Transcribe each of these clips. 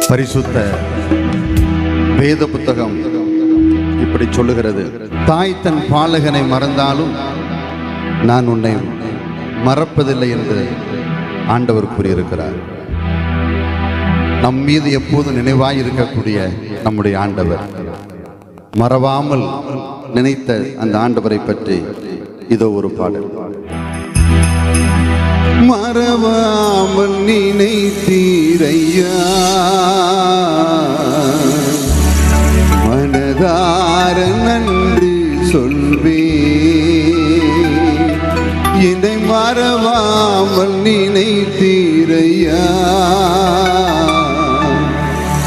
பரிசுத்த வேத புத்தகம் இப்படி சொல்லுகிறது, தாய் தன் பாலகனை மறந்தாலும் நான் உன்னை மறப்பதில்லை என்று ஆண்டவர் கூறியிருக்கிறார். நம் மீது எப்போது நினைவாய் இருக்கக்கூடிய நம்முடைய ஆண்டவர், மறவாமல் நினைத்த அந்த ஆண்டவரை பற்றி இதோ ஒரு பாடல். மறவாமல் நினைத்தீரையா, மனதார நன்றி சொல்வே. என்னை மறவாமல் நினைத்தீரையா,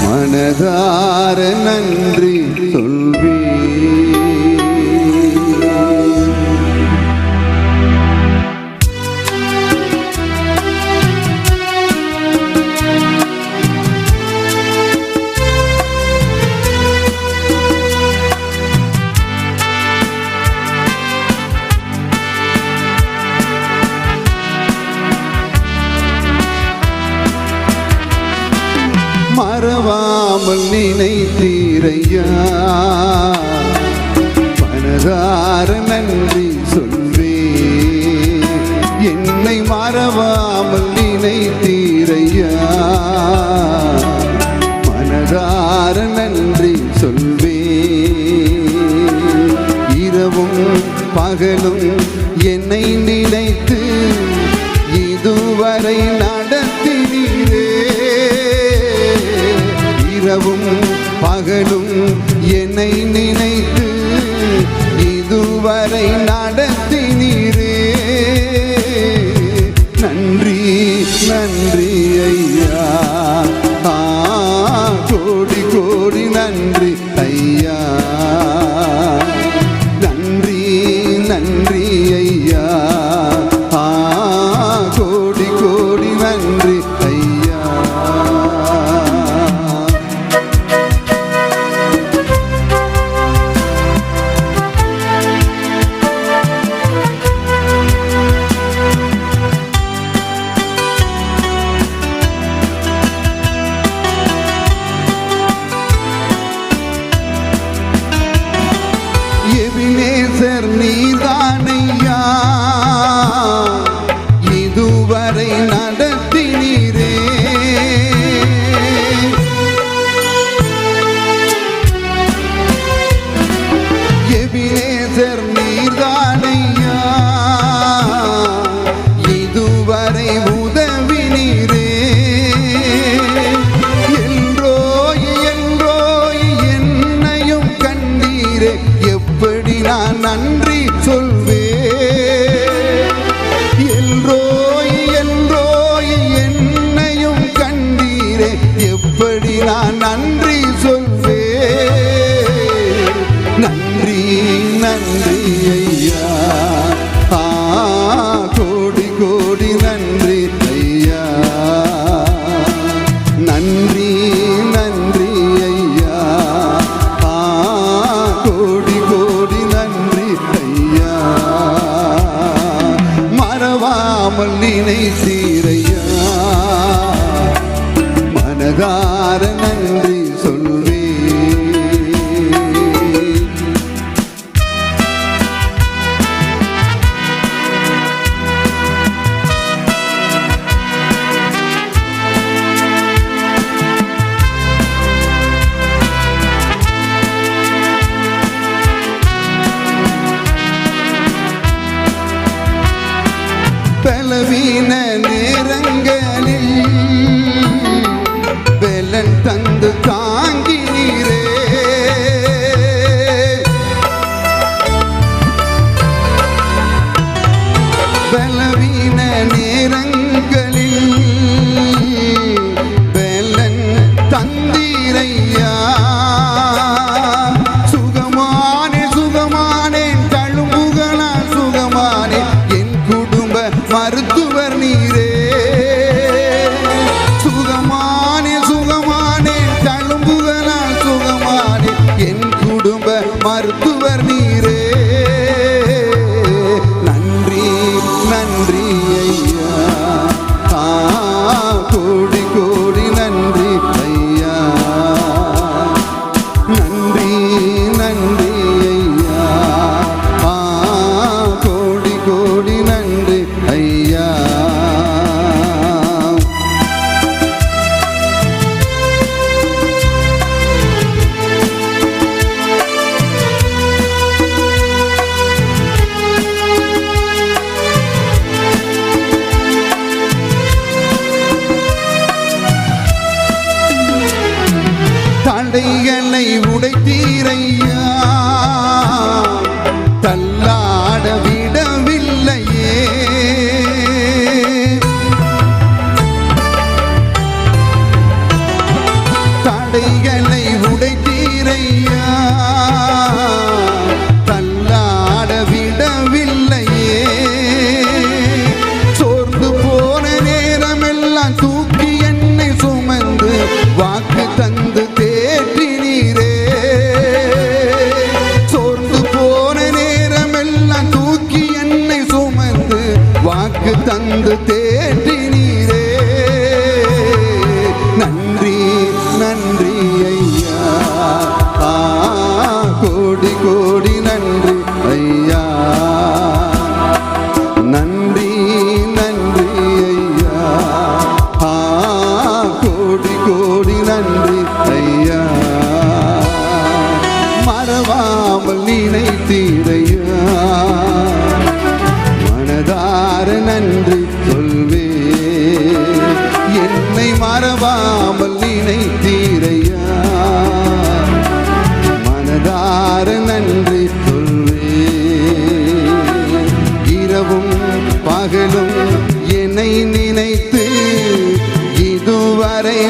மனதார நன்றி சொல்வே. மறவாமல் நினைத்தீரையா, மனதார நன்றி சொல்வே. என்னை மறவாமல் நினைத்தீரையா, மனதார நன்றி சொல்வே. இரவும் பகலும் என்னை நினைத்து இதுவரை நடத்தினீரே. இரவும் பகலும் என்னை நினைத்து இதுவரை நடத்தினீரே. நன்றி நன்றி ஐயா, கோடி கோடி நன்றி ஐயா. நன்றி நன்றி ஐயா, கோடி கோடி நன்றி ஐயா. எபினேசர் நீதானையா, இதுவரை நடத்தினீரே. எபினேசர் நீதானையா, இதுவரை உதவினீரே. எல்ரோய் எல்ரோய் என்னையும் கண்டீரே. எப்படி நான் நன்றி சொல்வே. எல்ரோய் எல்ரோய் என்னையும் கண்டீரே. எப்படி நான் நன்றி சொல்வே. நன்றி நன்றி ஐயா, கோடி கோடி நன்றி ஐயா. நன்றி நன்றி ஐயா, கோடி கோடி நன்றி ஐயா. மறவாமல் நினைத்தீரையா, மனதார நன்றி சொல்வே. பலவீன நேரங்களில் பலன் தந்த தடைகளை உடைத்தீரையா, தள்ளாட விடவில்லையே. தடைகளை உடைத்தீரையா, தள்ளாட விடவில்லையே. சோர்ந்து போன நேரமெல்லாம் தூக்கி என்னை சுமந்து வாக்கு தந்து தேற்றினீரே. சோர்ந்து போன நேரமெல்லாம் தூக்கி என்னை சுமந்து வாக்கு தந்து தேற்றினீரே. நன்றி நன்றி ஐயா, கோடி கோடி நன்றி ஐயா. நன்றி நன்றி ஐயா, கோடி கோடி நன்றி ஐயா. மறவாமல் நினைத்தீரையா, மனதார நன்றி சொல்வே. என்னை மறவாமல் நினைத்தீரையா, மனதார நன்றி சொல்வே. இரவும் பகலும் என்னை நினைத்து இதுவரை